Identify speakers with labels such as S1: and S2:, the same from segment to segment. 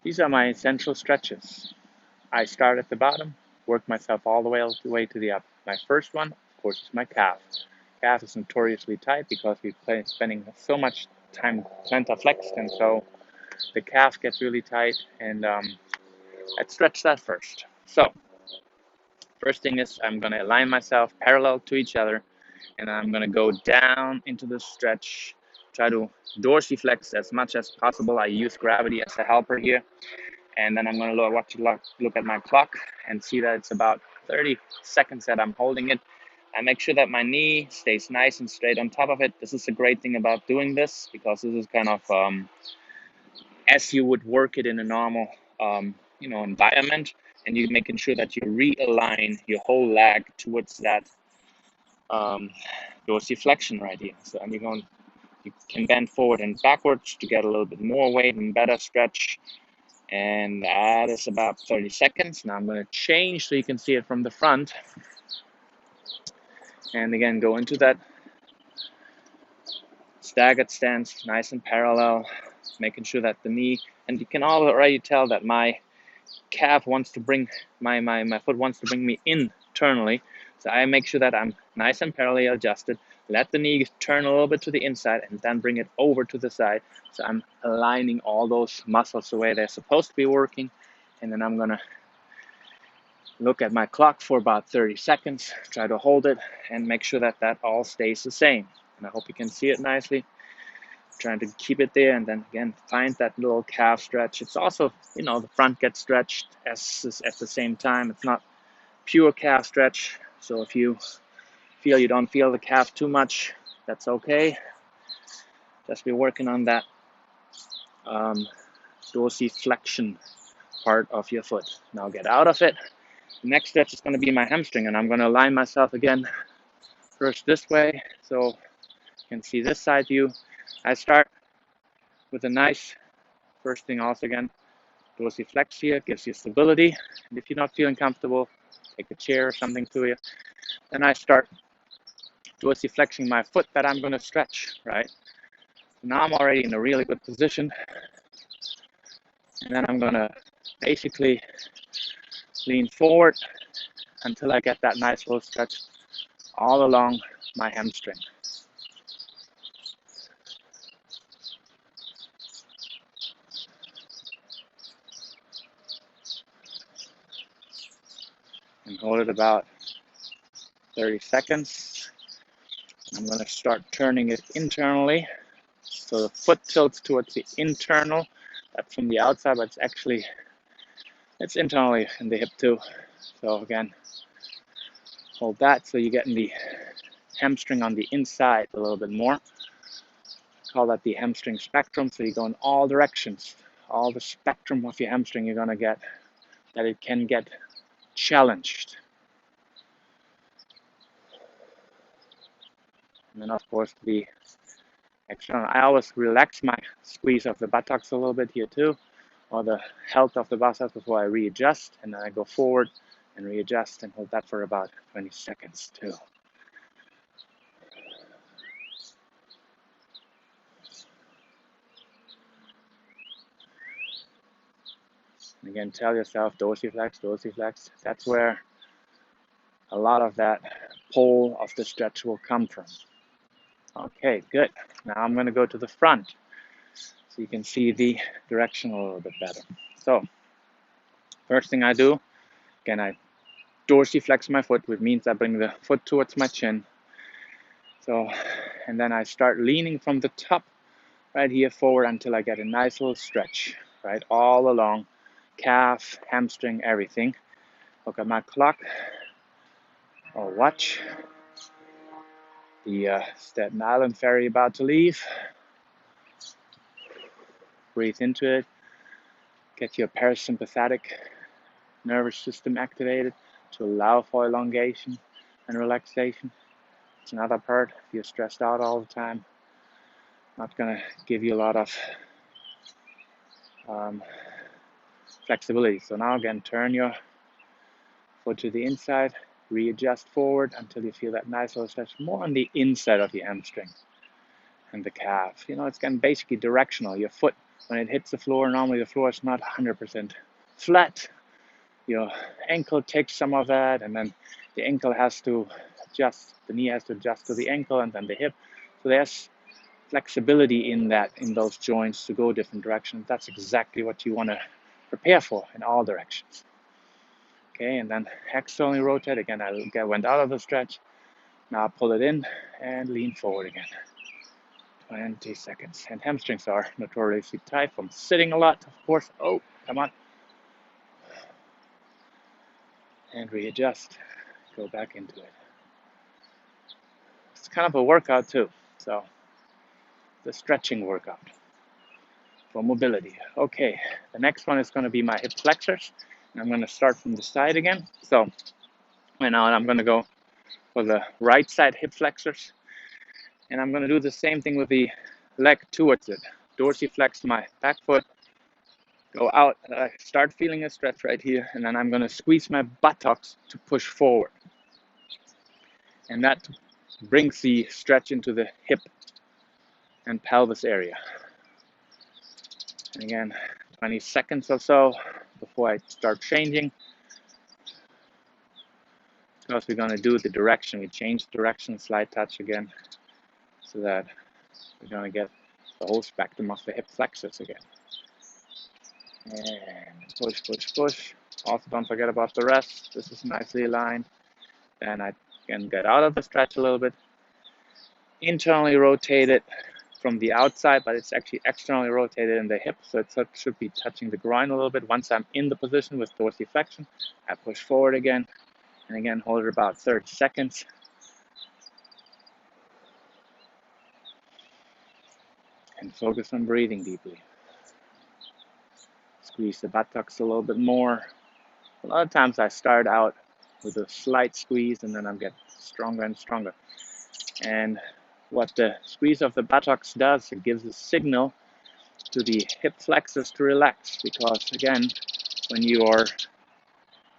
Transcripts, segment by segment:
S1: These are my essential stretches. I start at the bottom, work myself all the way to the up. My first one, of course, is my calf. Calf is notoriously tight because we've been spending so much time plantar flexed, and so the calf gets really tight, and I'd stretch that first. So first thing is I'm going to align myself parallel to each other, and I'm going to go down into the stretch, try to dorsiflex as much as possible. I use gravity as a helper here, and then I'm going to look at my clock and see that it's about 30 seconds that I'm holding it. I make sure that my knee stays nice and straight on top of it. This is a great thing about doing this, because this is kind of as you would work it in a normal environment, and you're making sure that you realign your whole leg towards that dorsiflexion right here. So you can bend forward and backwards to get a little bit more weight and better stretch. And that is about 30 seconds. Now I'm going to change so you can see it from the front. And again, go into that staggered stance, nice and parallel, making sure that the knee, and you can already tell that my calf wants to bring, my foot wants to bring me internally. So I make sure that I'm nice and parallel adjusted, let the knee turn a little bit to the inside, and then bring it over to the side. So I'm aligning all those muscles the way they're supposed to be working. And then I'm gonna look at my clock for about 30 seconds, try to hold it, and make sure that that all stays the same. And I hope you can see it nicely. Trying to keep it there, and then again find that little calf stretch. It's also, the front gets stretched at the same time. It's not pure calf stretch, so if you feel you don't feel the calf too much, that's okay. Just be working on that dorsiflexion part of your foot. Now get out of it. The next stretch is going to be my hamstring, and I'm going to align myself again first this way, so you can see this side view. I start with a nice, first thing also again, dorsiflex here, gives you stability. And if you're not feeling comfortable, take a chair or something to you. Then I start dorsiflexing my foot that I'm going to stretch, right? Now I'm already in a really good position. And then I'm going to basically lean forward until I get that nice little stretch all along my hamstring. And hold it about 30 seconds. I'm going to start turning it internally. So the foot tilts towards the internal. That's from the outside, but it's internally in the hip too. So again, hold that so you're getting the hamstring on the inside a little bit more. Call that the hamstring spectrum. So you go in all directions. All the spectrum of your hamstring you're going to get, that it can get challenged. And then of course the external, I always relax my squeeze of the buttocks a little bit here too, or the health of the buttocks before I readjust, and then I go forward and readjust and hold that for about 20 seconds too. And again, tell yourself dorsiflex, dorsiflex. That's where a lot of that pull of the stretch will come from. Okay, good. Now I'm going to go to the front so you can see the direction a little bit better. So first thing I do, again, I dorsiflex my foot, which means I bring the foot towards my chin. So, and then I start leaning from the top right here forward until I get a nice little stretch, right, all along, calf, hamstring, everything. Look at my clock, or watch. The Staten Island ferry about to leave. Breathe into it. Get your parasympathetic nervous system activated to allow for elongation and relaxation. It's another part. If you're stressed out all the time, not going to give you a lot of flexibility. So now again, turn your foot to the inside, readjust forward until you feel that nice little stretch more on the inside of your hamstring and the calf. It's basically directional. Your foot when it hits the floor, normally the floor is not 100% flat. Your ankle takes some of that, and then the ankle has to adjust, the knee has to adjust to the ankle, and then the hip. So there's flexibility in that, in those joints to go different directions. That's exactly what you want to prepare for in all directions. Okay, and then externally rotate. Again, I went out of the stretch. Now pull it in and lean forward again. 20 seconds. And hamstrings are notoriously tight from sitting a lot, of course. Oh, come on. And readjust. Go back into it. It's kind of a workout too. So, the stretching workout for mobility. Okay, the next one is going to be my hip flexors. And I'm going to start from the side again. So, right now I'm going to go for the right side hip flexors. And I'm going to do the same thing with the leg towards it. Dorsiflex my back foot, go out, I start feeling a stretch right here, and then I'm going to squeeze my buttocks to push forward. And that brings the stretch into the hip and pelvis area. And again, 20 seconds or so before I start changing. Because we're going to do the direction. We change direction, slide touch again, so that we're going to get the whole spectrum of the hip flexors again. And push, push, push. Also, don't forget about the rest. This is nicely aligned. Then I can get out of the stretch a little bit. Internally rotate it from the outside, but it's actually externally rotated in the hip, so it should be touching the groin a little bit. Once I'm in the position with dorsiflexion, I push forward again, and again hold it about 30 seconds. And focus on breathing deeply. Squeeze the buttocks a little bit more. A lot of times I start out with a slight squeeze, and then I get stronger and stronger. And what the squeeze of the buttocks does, it gives a signal to the hip flexors to relax, because again, when you are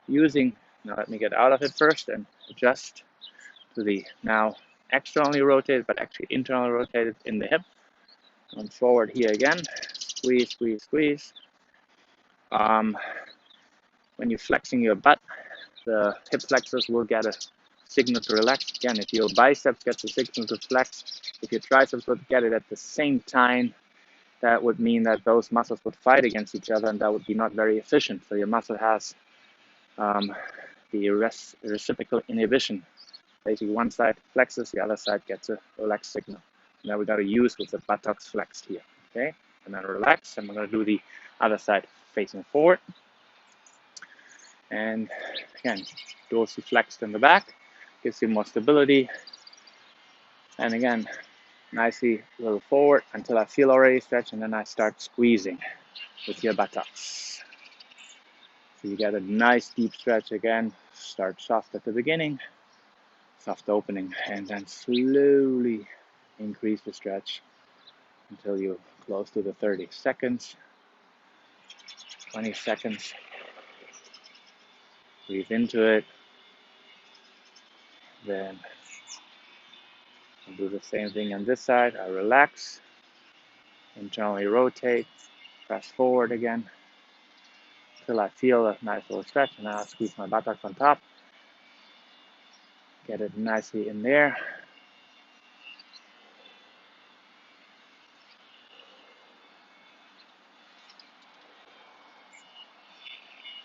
S1: using, now let me get out of it first and adjust to the now externally rotated but actually internally rotated in the hip. Going forward here again, squeeze, squeeze, squeeze. When you're flexing your butt, the hip flexors will get a signal to relax. Again, if your biceps gets a signal to flex, if your triceps would get it at the same time, that would mean that those muscles would fight against each other, and that would be not very efficient. So your muscle has the reciprocal inhibition. Basically, one side flexes, the other side gets a relaxed signal. And that we got to use with the buttocks flexed here. Okay, and then relax, and we're going to do the other side facing forward. And again, dorsiflexed in the back, gives you more stability. And again, nicely a little forward until I feel already stretched, and then I start squeezing with your buttocks. So you get a nice deep stretch again. Start soft at the beginning, soft opening, and then slowly increase the stretch until you're close to the 30 seconds, 20 seconds. Breathe into it. Then I'll do the same thing on this side. I relax, internally rotate, press forward again until I feel a nice little stretch, and now I'll squeeze my buttocks on top. Get it nicely in there.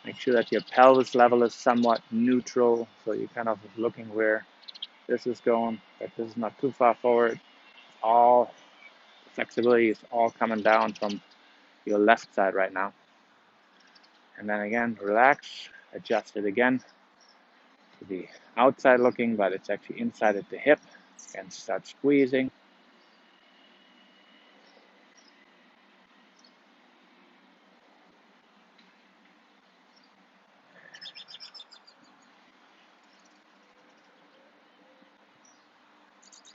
S1: Make sure that your pelvis level is somewhat neutral, so you're kind of looking where this is going, that this is not too far forward. All flexibility is all coming down from your left side right now. And then again, relax, adjust it again to the outside looking, but it's actually inside at the hip, and start squeezing.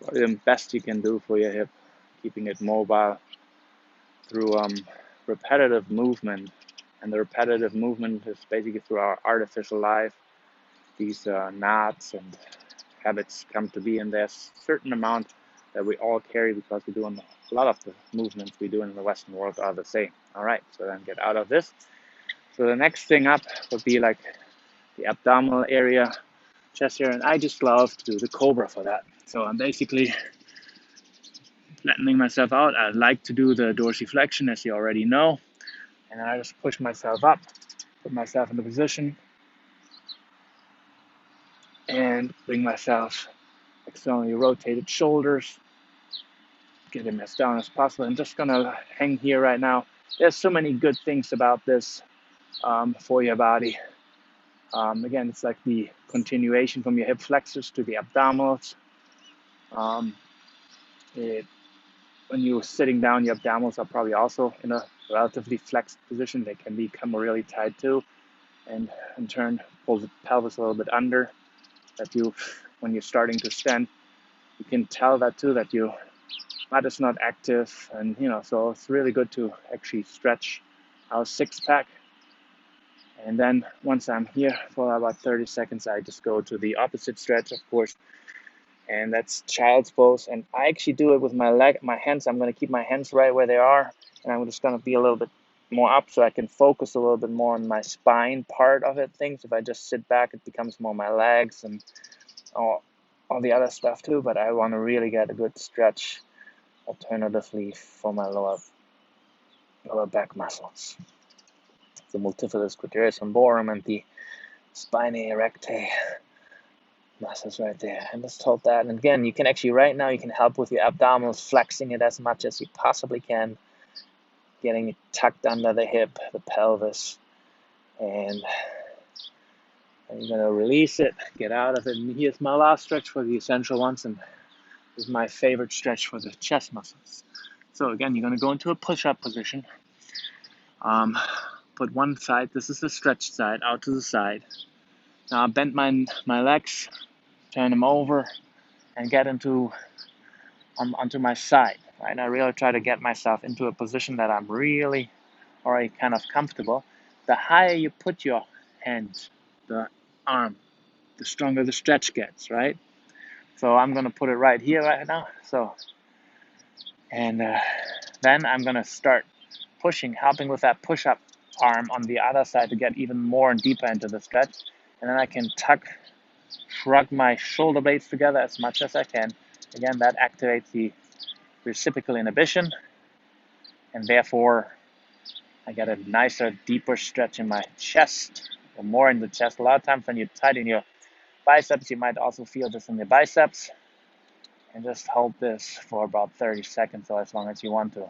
S1: Probably the best you can do for your hip, keeping it mobile through repetitive movement. And the repetitive movement is basically through our artificial life. These knots and habits come to be, and there's a certain amount that we all carry because we do them a lot of the movements we do in the Western world are the same. All right, so then get out of this. So the next thing up would be like the abdominal area, chest area, and I just love to do the cobra for that. So I'm basically flattening myself out. I like to do the dorsiflexion, as you already know, and I just push myself up, put myself in the position, and bring myself externally rotated shoulders, get him as down as possible. I'm just gonna hang here right now. There's so many good things about this for your body. Again, it's like the continuation from your hip flexors to the abdominals. Um, when you're sitting down, your abdominals are probably also in a relatively flexed position. They can become really tight too, and in turn pull the pelvis a little bit under. That you, when you're starting to stand, you can tell that too, that your butt is not active, and so it's really good to actually stretch our six pack. And then once I'm here for about 30 seconds, I just go to the opposite stretch, of course, and that's child's pose. And I actually do it with my hands. I'm going to keep my hands right where they are, and I'm just going to be a little bit more up so I can focus a little bit more on my spine part of it. Things if I just sit back, it becomes more my legs and all the other stuff too. But I want to really get a good stretch, alternatively, for my lower back muscles, the multifidus quadratus lumborum and the spinae erectae muscles right there. And just hold that. And again, you can actually right now you can help with your abdominals, flexing it as much as you possibly can, getting it tucked under the hip, the pelvis, and you're gonna release it, get out of it. And here's my last stretch for the essential ones, and this is my favorite stretch for the chest muscles. So again, you're gonna go into a push-up position. Put one side, this is the stretched side, out to the side. Now I bend my legs, turn them over, and get onto my side. Right, I really try to get myself into a position that I'm really already kind of comfortable. The higher you put your hand, the arm, the stronger the stretch gets, right? So I'm gonna put it right here right now. So, and then I'm gonna start pushing, helping with that push-up arm on the other side to get even more and deeper into the stretch. And then I can shrug my shoulder blades together as much as I can. Again, that activates the reciprocal inhibition, and therefore I get a nicer, deeper stretch in my chest, or more in the chest. A lot of times when you tighten your biceps, you might also feel this in your biceps. And just hold this for about 30 seconds or as long as you want to.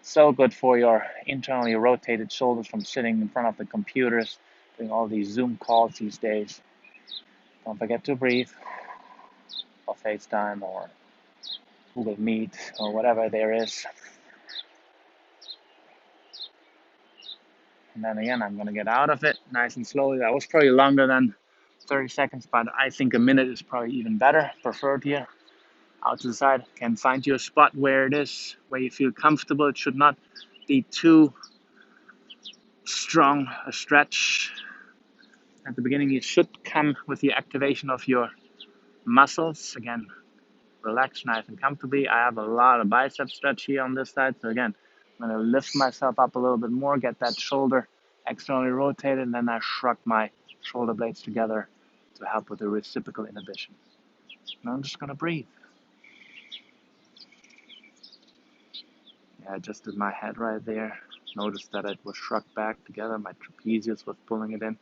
S1: So good for your internally rotated shoulders from sitting in front of the computers, doing all these Zoom calls these days. Don't forget to breathe, or FaceTime, or Google Meet, or whatever there is. And then again, I'm going to get out of it nice and slowly. That was probably longer than 30 seconds, but I think a minute is probably even better, preferred here. Out to the side, can find your spot where it is, where you feel comfortable. It should not be too strong a stretch. At the beginning, it should come with the activation of your muscles. Again, relax nice and comfortably. I have a lot of bicep stretch here on this side. So again, I'm going to lift myself up a little bit more, get that shoulder externally rotated, and then I shrug my shoulder blades together to help with the reciprocal inhibition. And I'm just going to breathe. Yeah, I just did my head right there. Notice that it was shrugged back together. My trapezius was pulling it in.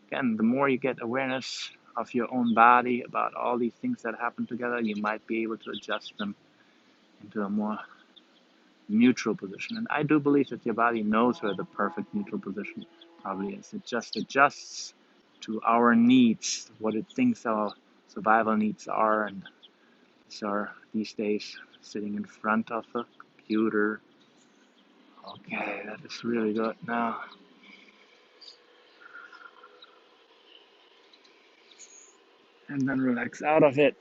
S1: Again, the more you get awareness of your own body, about all these things that happen together, you might be able to adjust them into a more neutral position. And I do believe that your body knows where the perfect neutral position probably is. It just adjusts to our needs, what it thinks our survival needs are. And these are, these days, sitting in front of a computer. Okay, that is really good now. And then relax out of it.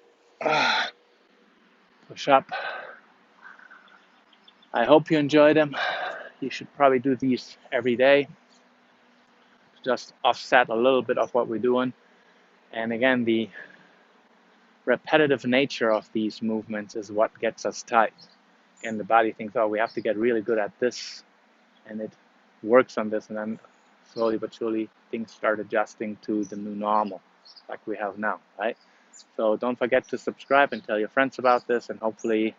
S1: Push up. I hope you enjoy them. You should probably do these every day to just offset a little bit of what we're doing. And again, the repetitive nature of these movements is what gets us tight. and the body thinks, oh, we have to get really good at this, and it works on this, and then slowly but surely things start adjusting to the new normal like we have now, right? So don't forget to subscribe and tell your friends about this, and hopefully